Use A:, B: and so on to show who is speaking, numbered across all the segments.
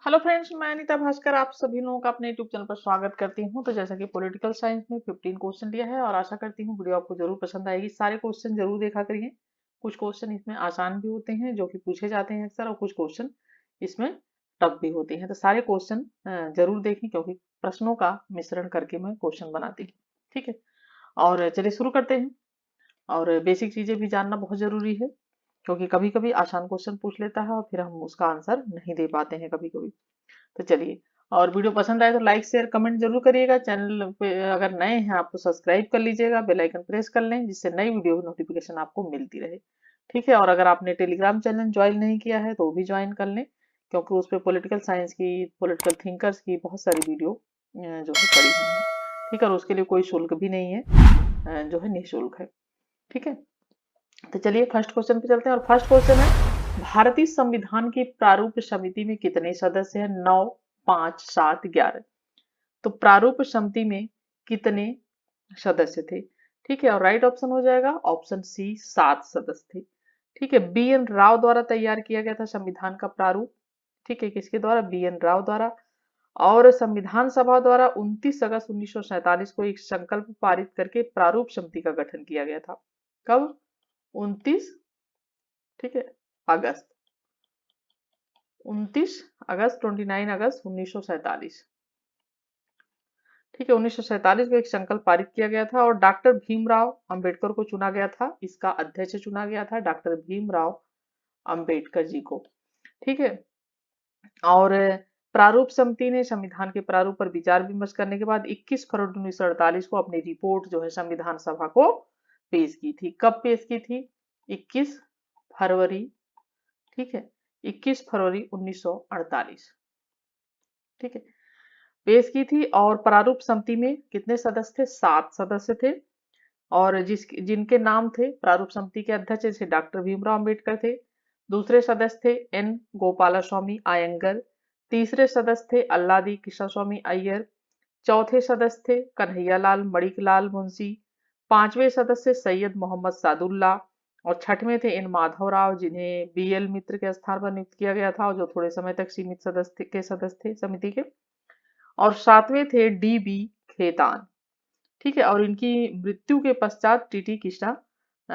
A: Hello friends, मैं अनीता भास्कर आप सभी लोगों का अपने यूट्यूब चैनल पर स्वागत करती हूं। तो जैसा कि पॉलिटिकल साइंस में 15 क्वेश्चन लिया है और आशा करती हूं वीडियो आपको जरूर पसंद आएगी। सारे क्वेश्चन जरूर देखा करिए। कुछ क्वेश्चन इसमें आसान भी होते हैं जो कि पूछे जाते हैं अक्सर, और कुछ क्वेश्चन इसमें टफ भी होते हैं। तो सारे क्वेश्चन जरूर देखें, क्योंकि प्रश्नों का मिश्रण करके मैं क्वेश्चन बनाती हूँ। ठीक है, और चलिए शुरू करते हैं। और बेसिक चीजें भी जानना बहुत जरूरी है, क्योंकि कभी कभी आसान क्वेश्चन पूछ लेता है और फिर हम उसका आंसर नहीं दे पाते हैं कभी कभी। तो चलिए, और वीडियो पसंद आए तो लाइक शेयर कमेंट जरूर करिएगा। चैनल पे अगर नए हैं आप तो सब्सक्राइब कर लीजिएगा, बेल आइकन प्रेस कर लें, जिससे नई वीडियो की नोटिफिकेशन आपको मिलती रहे। ठीक है, और अगर आपने टेलीग्राम चैनल ज्वाइन नहीं किया है तो वो भी ज्वाइन कर लें, क्योंकि उस पर पॉलिटिकल साइंस की, पॉलिटिकल थिंकर्स की बहुत सारी वीडियो जो है पड़ी हुई है। ठीक है, और उसके लिए कोई शुल्क भी नहीं है, जो है निःशुल्क है। ठीक है, तो चलिए फर्स्ट क्वेश्चन पे चलते हैं। और फर्स्ट क्वेश्चन है, भारतीय संविधान की प्रारूप समिति में कितने सदस्य हैं? 9, 5, 7, 11। तो प्रारूप समिति में कितने सदस्य थे? ठीक है, और राइट ऑप्शन हो जाएगा ऑप्शन सी, 7 सदस्य थे। ठीक है, बी एन राव द्वारा तैयार किया गया था संविधान का प्रारूप। ठीक है, किसके द्वारा? बी एन राव द्वारा। और संविधान सभा द्वारा 29 अगस्त 1947 को एक संकल्प पारित करके प्रारूप समिति का गठन किया गया था। कब? 29, ठीक है, अगस्त, 29 अगस्त, 29 अगस्त 1947। ठीक है, 1947 में एक संकल्प पारित किया गया था और डॉक्टर भीमराव अंबेडकर को चुना गया था। इसका अध्यक्ष चुना गया था डॉक्टर भीमराव अंबेडकर जी को। ठीक है, और प्रारूप समिति ने संविधान के प्रारूप पर विचार विमर्श करने के बाद 21 फरवरी 1948 को अपनी रिपोर्ट जो है संविधान सभा को पेश की थी। कब पेश की थी? 21 फरवरी। ठीक है, 21 फरवरी 1948। ठीक है, पेश की थी। और प्रारूप समिति में कितने सदस्य थे? 7 सदस्य थे। और जिनके नाम थे प्रारूप समिति के अध्यक्ष जैसे डॉक्टर भीमराव अंबेडकर थे। दूसरे सदस्य थे एन गोपाला स्वामी आयंगर। तीसरे सदस्य थे अल्लादी कृष्ण स्वामी अय्यर। चौथे सदस्य थे कन्हैयालाल मणिकलाल मुंशी। पांचवें सदस्य सैयद मोहम्मद सादुल्ला। और छठवें थे एन माधवराव, जिन्हें बी एल मित्र के स्थान पर नियुक्त किया गया था और जो थोड़े समय तक सीमित सदस्य थे समिति के। और सातवें थे डी बी खेतान। ठीक है, और इनकी मृत्यु के पश्चात टीटी कृष्णा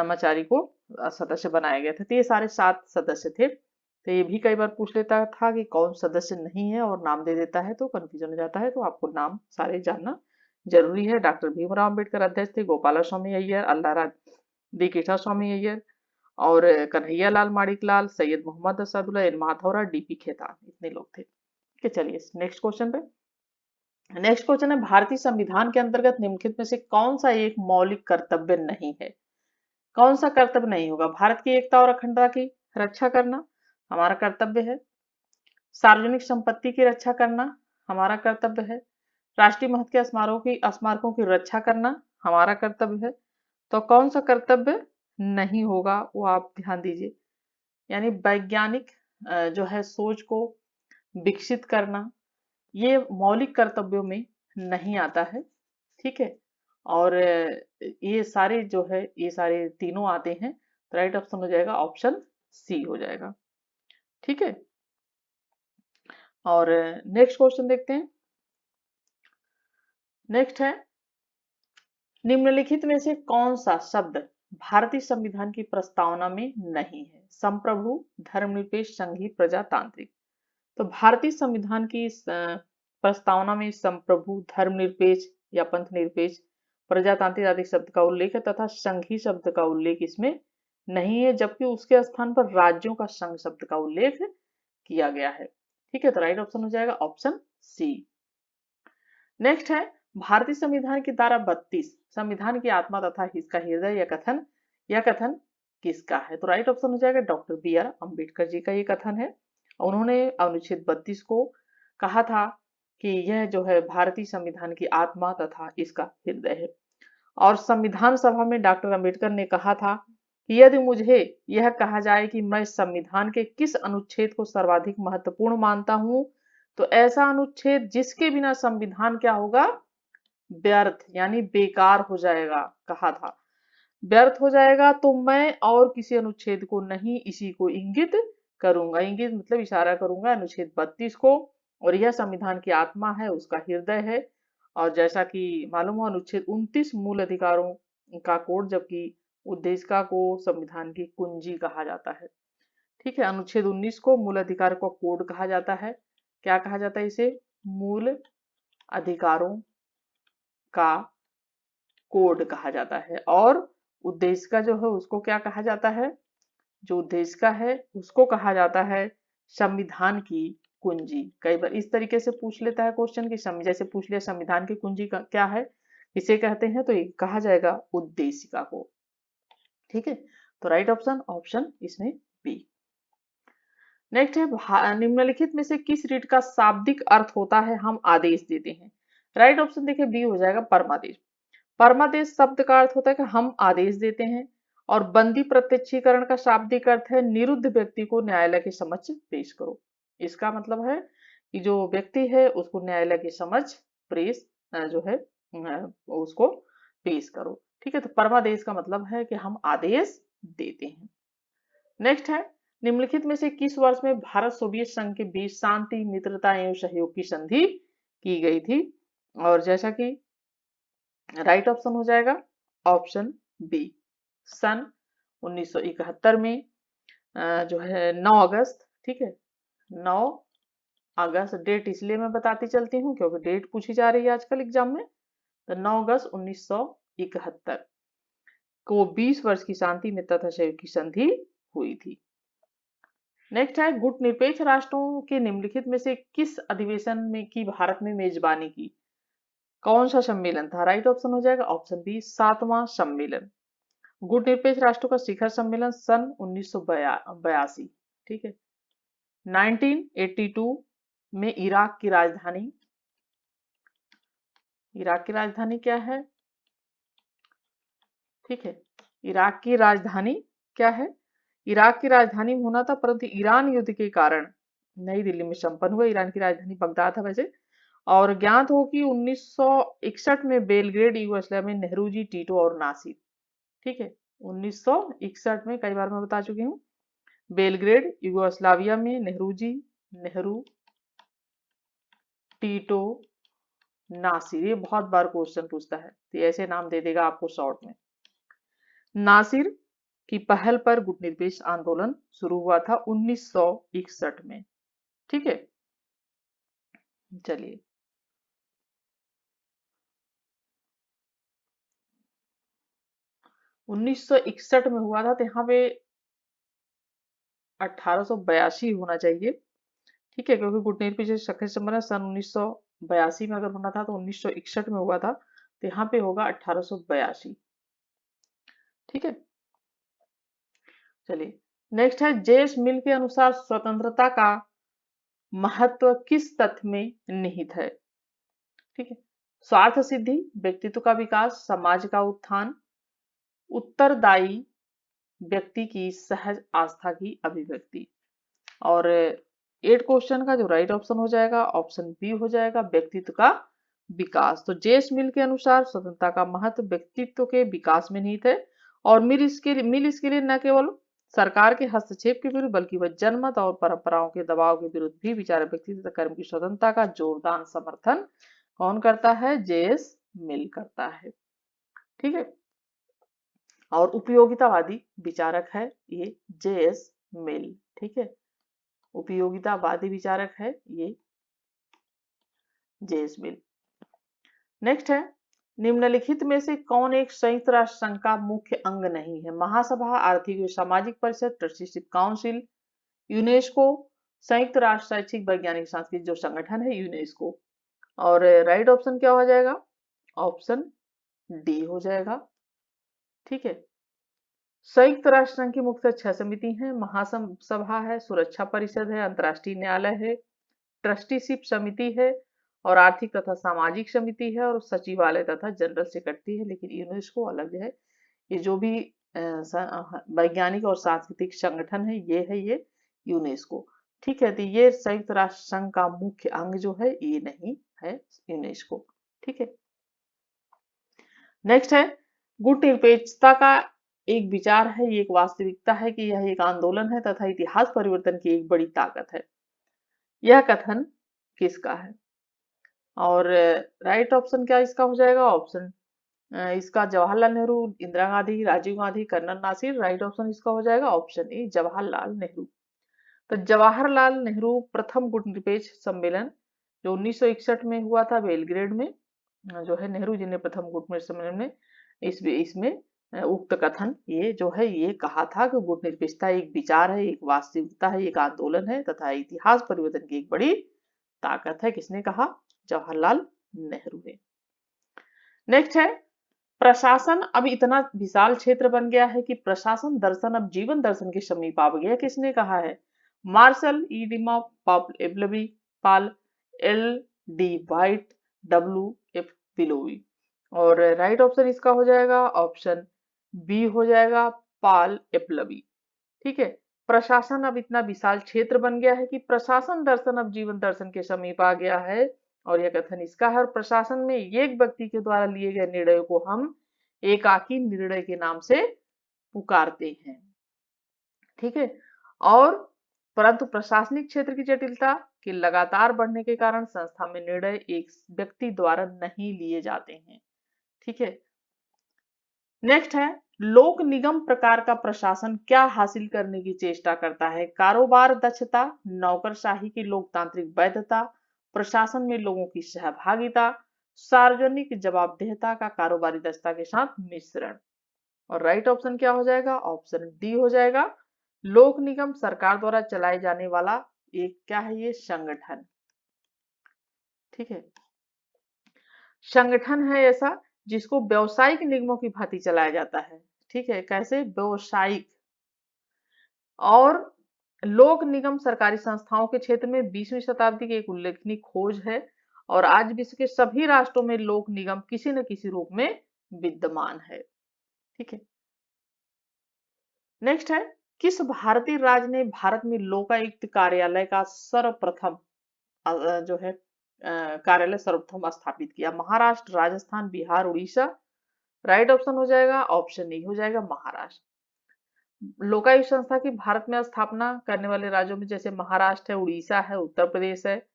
A: मचारी को सदस्य बनाया गया था। तो ये सारे 7 सदस्य थे। तो ये भी कई बार पूछ लेता था कि कौन सदस्य नहीं है और नाम दे देता है तो कंफ्यूजन हो जाता है, तो आपको नाम सारे जानना जरूरी है। डॉक्टर भीमराव अंबेडकर अध्यक्ष थे, गोपाला स्वामी अय्यर, अल्लाह दी कृष्णा स्वामी अय्यर, और कन्हैया लाल माणिकलाल, सैयद मोहम्मद असदुल्ला, एन माधवराव, डीपी खेतान, इतने लोग थे। ठीक है, चलिए नेक्स्ट क्वेश्चन पे। नेक्स्ट क्वेश्चन है, भारतीय संविधान के अंतर्गत निम्नलिखित में से कौन सा एक मौलिक कर्तव्य नहीं है? कौन सा कर्तव्य नहीं होगा? भारत की एकता और अखंडता की रक्षा करना हमारा कर्तव्य है। सार्वजनिक संपत्ति की रक्षा करना हमारा कर्तव्य है। राष्ट्रीय महत्व के स्मारकों की रक्षा करना हमारा कर्तव्य है। तो कौन सा कर्तव्य नहीं होगा वो आप ध्यान दीजिए। यानी वैज्ञानिक जो है सोच को विकसित करना, ये मौलिक कर्तव्यों में नहीं आता है। ठीक है, और ये सारे जो है ये सारे तीनों आते हैं। तो राइट ऑप्शन हो जाएगा ऑप्शन सी हो जाएगा। ठीक है, और नेक्स्ट क्वेश्चन देखते हैं। नेक्स्ट है, निम्नलिखित में से कौन सा शब्द भारतीय संविधान की प्रस्तावना में नहीं है? संप्रभु, धर्मनिरपेक्ष, संघीय, प्रजातांत्रिक। तो भारतीय संविधान की इस प्रस्तावना में संप्रभु, धर्मनिरपेक्ष या पंथ निरपेक्ष, प्रजातांत्रिक आदि शब्द का उल्लेख है तथा संघीय शब्द का उल्लेख इसमें नहीं है, जबकि उसके स्थान पर राज्यों का संघ शब्द का उल्लेख किया गया है। ठीक है, तो राइट ऑप्शन हो जाएगा ऑप्शन सी। नेक्स्ट है, भारतीय संविधान की धारा 32 संविधान की आत्मा तथा इसका हृदय, यह कथन किसका है? तो राइट ऑप्शन हो जाएगा doctor B are Ambedkar ji का ये कथन है। उन्होंने अनुच्छेद 32 को कहा था कि यह जो है भारतीय संविधान की आत्मा तथा इसका हृदय है। और संविधान सभा में डॉक्टर अम्बेडकर ने कहा था कि यदि मुझे यह कहा जाए कि मैं संविधान के किस अनुच्छेद को सर्वाधिक महत्वपूर्ण मानता हूं, तो ऐसा अनुच्छेद जिसके बिना संविधान क्या होगा? व्यर्थ यानी बेकार हो जाएगा, कहा था। व्यर्थ हो जाएगा, तो मैं और किसी अनुच्छेद को नहीं, इसी को इंगित करूंगा। इंगित मतलब इशारा करूंगा अनुच्छेद 32 को, और यह संविधान की आत्मा है, उसका हृदय है। और जैसा कि मालूम हो अनुच्छेद 29 मूल अधिकारों का कोड, जबकि उद्देशिका को संविधान की कुंजी कहा जाता है। ठीक है, अनुच्छेद 19 को मूल अधिकार का कोड कहा जाता है। क्या कहा जाता है इसे? मूल अधिकारों का कोड कहा जाता है। और उद्देशिका जो है उसको क्या कहा जाता है? जो उद्देशिका है उसको कहा जाता है संविधान की कुंजी। कई बार इस तरीके से पूछ लेता है क्वेश्चन की, जैसे पूछ लिया संविधान की कुंजी का क्या है, इसे कहते हैं, तो ये कहा जाएगा उद्देशिका को। ठीक है, तो राइट ऑप्शन ऑप्शन इसमें बी। नेक्स्ट है निम्नलिखित में से किस रीड का शाब्दिक अर्थ होता है हम आदेश देते हैं? राइट ऑप्शन देखिए बी हो जाएगा परमादेश। परमादेश शब्द का अर्थ होता है कि हम आदेश देते हैं। और बंदी प्रत्यक्षीकरण का शाब्दिक अर्थ है निरुद्ध व्यक्ति को न्यायालय के समक्ष पेश करो। इसका मतलब है कि जो व्यक्ति है उसको न्यायालय के समक्ष पेश जो है उसको पेश करो। ठीक है, तो परमादेश का मतलब है कि हम आदेश देते हैं। नेक्स्ट है निम्नलिखित में से किस वर्ष में भारत सोवियत संघ के बीच शांति, मित्रता एवं सहयोग की संधि की गई थी? और जैसा कि राइट ऑप्शन हो जाएगा ऑप्शन बी, सन 1971 में जो है 9 अगस्त। ठीक है, 9 अगस्त डेट इसलिए मैं बताती चलती हूँ क्योंकि डेट पूछी जा रही है आजकल एग्जाम में। तो 9 अगस्त 1971 को 20 वर्ष की शांति, मित्रता, सहयोग की संधि हुई थी। नेक्स्ट है गुटनिरपेक्ष राष्ट्रों के निम्नलिखित में से किस अधिवेशन में की भारत में मेजबानी की? कौन सा सम्मेलन था? राइट ऑप्शन हो जाएगा ऑप्शन बी, 7वां सम्मेलन। गुटनिरपेक्ष राष्ट्रों का शिखर सम्मेलन सन 1982। ठीक है, 1982 में इराक की राजधानी क्या है? ठीक है, इराक की राजधानी क्या है? इराक की राजधानी होना था, परंतु ईरान युद्ध के कारण नई दिल्ली में संपन्न हुआ। ईरान की राजधानी बगदाद है वैसे। और ज्ञात हो कि 1961 में बेलग्रेड यूगोस्लाविया में नेहरू जी, टीटो और नासिर। ठीक है, 1961 में, कई बार मैं बता चुकी हूँ, बेलग्रेड यूगोस्लाविया में नेहरू, टीटो, नासिर। ये बहुत बार क्वेश्चन पूछता है, तो ऐसे नाम दे देगा आपको शॉर्ट में। नासिर की पहल पर गुटनिरपेक्ष आंदोलन शुरू हुआ था 1961 में। ठीक है, चलिए 1961 में हुआ था, तो यहाँ पे 1882 होना चाहिए। ठीक है, क्योंकि गुटनिरपेक्ष शिखर सम्मेलन सन 1982 में अगर होना था तो 1961 में हुआ था, तो यहाँ पे होगा 1882। ठीक है, चलिए नेक्स्ट है जेस मिल के अनुसार स्वतंत्रता का महत्व किस तथ्य में निहित है? ठीक है, स्वार्थ सिद्धि, व्यक्तित्व का विकास, समाज का उत्थान, उत्तरदायी व्यक्ति की सहज आस्था की अभिव्यक्ति। और 8 क्वेश्चन का जो राइट ऑप्शन हो जाएगा ऑप्शन बी हो जाएगा, व्यक्तित्व का विकास। तो जेस मिल के अनुसार स्वतंत्रता का महत्व व्यक्तित्व के विकास में निहित है। और मिल इसके लिए न केवल सरकार के हस्तक्षेप के विरुद्ध बल्कि वह जनमत और परंपराओं के दबाव के विरुद्ध भी विचार, व्यक्तित्व, कर्म की स्वतंत्रता का जोरदार समर्थन कौन करता है? जेस मिल करता है। ठीक है, और उपयोगितावादी विचारक है ये जेएस मिल। ठीक है, उपयोगितावादी विचारक है ये जेएस मिल। नेक्स्ट है निम्नलिखित में से कौन एक संयुक्त राष्ट्र संघ का मुख्य अंग नहीं है? महासभा, आर्थिक व सामाजिक परिषद, ट्रस्टीशिप काउंसिल, यूनेस्को, संयुक्त राष्ट्र शैक्षिक, वैज्ञानिक, सांस्कृतिक जो संगठन है यूनेस्को। और राइट ऑप्शन क्या हो जाएगा? ऑप्शन डी हो जाएगा। ठीक है, संयुक्त राष्ट्र संघ की मुख्य 6 समिति हैं। महासभा है, सुरक्षा परिषद है, अंतर्राष्ट्रीय न्यायालय है, ट्रस्टीशिप समिति है, और आर्थिक तथा सामाजिक समिति है, और सचिवालय तथा जनरल सेक्रेटरी है। लेकिन यूनेस्को अलग है। ये जो भी वैज्ञानिक और सांस्कृतिक संगठन है ये यूनेस्को। ठीक है, तो ये संयुक्त राष्ट्र संघ का मुख्य अंग जो है ये नहीं है यूनेस्को। ठीक है, नेक्स्ट है गुटनिरपेक्षता का एक विचार है, ये एक वास्तविकता है कि यह एक आंदोलन है तथा इतिहास परिवर्तन की एक बड़ी ताकत है। यह कथन किसका है? और राइट ऑप्शन क्या इसका हो जाएगा? ऑप्शन इसका Jawaharlal Nehru, Indira Gandhi, Rajiv Gandhi, colonel Nasser. Right option इसका हो जाएगा ऑप्शन ए जवाहरलाल नेहरू। तो जवाहरलाल नेहरू प्रथम गुटनिरपेक्ष सम्मेलन जो 1961 में हुआ था बेलग्रेड में, जो है नेहरू जी ने प्रथम गुटनिरपेक्ष सम्मेलन में इसमें उक्त कथन ये जो है ये कहा था कि गुटनिरपेक्षता एक विचार है, एक वास्तविकता है, एक आंदोलन है तथा इतिहास परिवर्तन की एक बड़ी ताकत है। किसने कहा? जवाहरलाल नेहरू ने। नेक्स्ट है, प्रशासन अब इतना विशाल क्षेत्र बन गया है कि प्रशासन दर्शन अब जीवन दर्शन के समीप आ गया। किसने कहा है? मार्शल ई डिमा एबलबी पाल, L D White, W F बिलोवी। और राइट ऑप्शन इसका हो जाएगा ऑप्शन बी हो जाएगा पाल एपलबी। ठीक है, प्रशासन अब इतना विशाल क्षेत्र बन गया है कि प्रशासन दर्शन अब जीवन दर्शन के समीप आ गया है। और यह कथन इसका है। और प्रशासन में एक व्यक्ति के द्वारा लिए गए निर्णयों को हम एकाकी निर्णय के नाम से पुकारते हैं। ठीक है, और परंतु प्रशासनिक क्षेत्र की जटिलता के लगातार बढ़ने के कारण संस्था में निर्णय एक व्यक्ति द्वारा नहीं लिए जाते हैं। ठीक है, नेक्स्ट है, लोक निगम प्रकार का प्रशासन क्या हासिल करने की चेष्टा करता है? कारोबार दक्षता, नौकरशाही की लोकतांत्रिक वैधता, प्रशासन में लोगों की सहभागिता, सार्वजनिक जवाबदेहिता का कारोबारी दक्षता के साथ मिश्रण। और राइट ऑप्शन क्या हो जाएगा? ऑप्शन डी हो जाएगा। लोक निगम सरकार द्वारा चलाए जाने वाला एक क्या है? ये संगठन। ठीक है, संगठन है ऐसा जिसको व्यावसायिक निगमों की भांति चलाया जाता है। ठीक है, कैसे? व्यावसायिक। और लोक निगम सरकारी संस्थाओं के क्षेत्र में 20वीं शताब्दी की एक उल्लेखनीय खोज है। और आज विश्व के सभी राष्ट्रों में लोक निगम किसी न किसी रूप में विद्यमान है। ठीक है, नेक्स्ट है, किस भारतीय राज्य ने भारत में लोकायुक्त कार्यालय का सर्वप्रथम जो है कार्यालय सर्वप्रथम स्थापित किया? महाराष्ट्र, राजस्थान, बिहार, उड़ीसा। राइट ऑप्शन हो जाएगा ऑप्शन ए हो जाएगा महाराष्ट्र। लोकायुक्त संस्था की भारत में स्थापना करने वाले राज्यों में जैसे महाराष्ट्र है, उड़ीसा है, उत्तर प्रदेश है,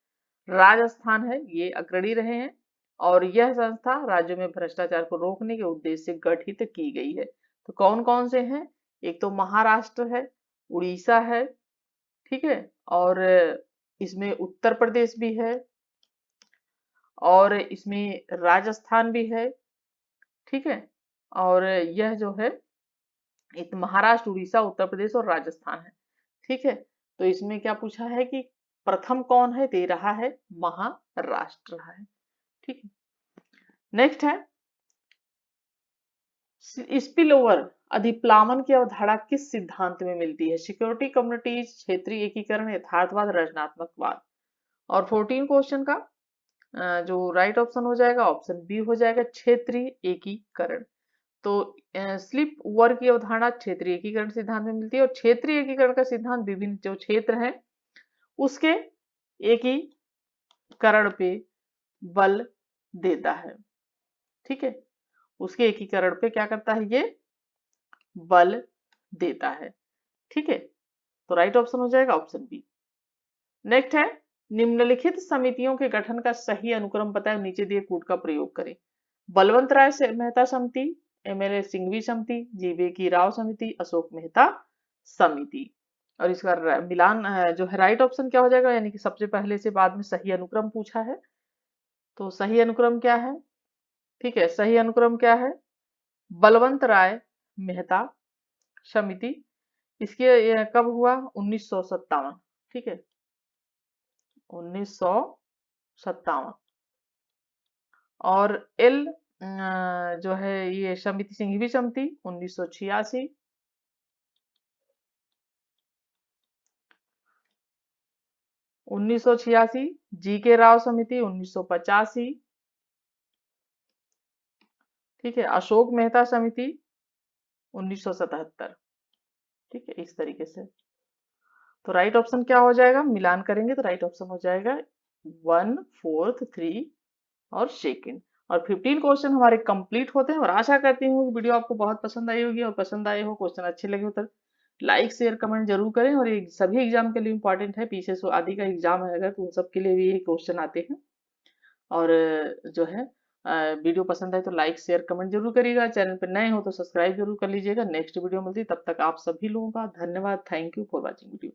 A: राजस्थान है, ये अग्रणी रहे हैं। और यह संस्था राज्यों में भ्रष्टाचार को रोकने के उद्देश्य से गठित की गई है। तो कौन कौन से हैं? एक तो महाराष्ट्र है, उड़ीसा है, ठीक है, और इसमें उत्तर प्रदेश भी है, और इसमें राजस्थान भी है। ठीक है, और यह जो है महाराष्ट्र, उड़ीसा, उत्तर प्रदेश और राजस्थान है। ठीक है, तो इसमें क्या पूछा है कि प्रथम कौन है? दे रहा है महाराष्ट्र है। ठीक है, नेक्स्ट है, स्पिलओवर अधिप्लावन की अवधारणा किस सिद्धांत में मिलती है? सिक्योरिटी कम्युनिटीज, क्षेत्रीय एकीकरण, यथार्थवाद, रचनात्मकवाद। और 14 क्वेश्चन का जो राइट ऑप्शन हो जाएगा ऑप्शन बी हो जाएगा क्षेत्रीय एकीकरण। तो स्लिप ओवर की अवधारणा क्षेत्रीय एकीकरण सिद्धांत में मिलती है। और क्षेत्रीय एकीकरण का सिद्धांत विभिन्न जो क्षेत्र हैं उसके एकीकरण पे बल देता है। ठीक है, उसके एकीकरण पे क्या करता है? ये बल देता है। ठीक है, तो राइट ऑप्शन हो जाएगा ऑप्शन बी। नेक्स्ट है, निम्नलिखित समितियों के गठन का सही अनुक्रम बताएं, नीचे दिए कूट का प्रयोग करें। बलवंत राय मेहता समिति, एमएलए सिंघवी समिति, जीवे की राव समिति, अशोक मेहता समिति। और इसका मिलान जो है राइट ऑप्शन क्या हो जाएगा? यानी कि सबसे पहले से बाद में सही अनुक्रम पूछा है, तो सही अनुक्रम क्या है? ठीक है, सही अनुक्रम क्या है? बलवंत राय मेहता समिति। इसके कब हुआ? 1957। ठीक है, 1957। और एल जो है ये समिति सिंघवी समिति 1986। जी के राव समिति 1985। ठीक है, अशोक मेहता समिति 1977। ठीक है, इस तरीके से। तो राइट ऑप्शन क्या हो जाएगा? मिलान करेंगे तो राइट ऑप्शन हो जाएगा 1, 4, 3 और सेकंड। और 15 क्वेश्चन हमारे कंप्लीट होते हैं। और आशा करती हूँ वीडियो आपको बहुत पसंद आई होगी, और पसंद आए हो, क्वेश्चन अच्छे लगे हो तो लाइक शेयर कमेंट जरूर करें। और ये सभी एग्जाम के लिए इंपॉर्टेंट है, पीछे सो आदि का एग्जाम है अगर, तो उन सब के लिए भी ये क्वेश्चन आते हैं। और जो है वीडियो पसंद आए तो लाइक शेयर कमेंट जरूर करिएगा। चैनल पर नए हो तो सब्सक्राइब जरूर कर लीजिएगा। नेक्स्ट वीडियो मिलती है, तब तक आप सभी लोगों का धन्यवाद। Thank you for watching video.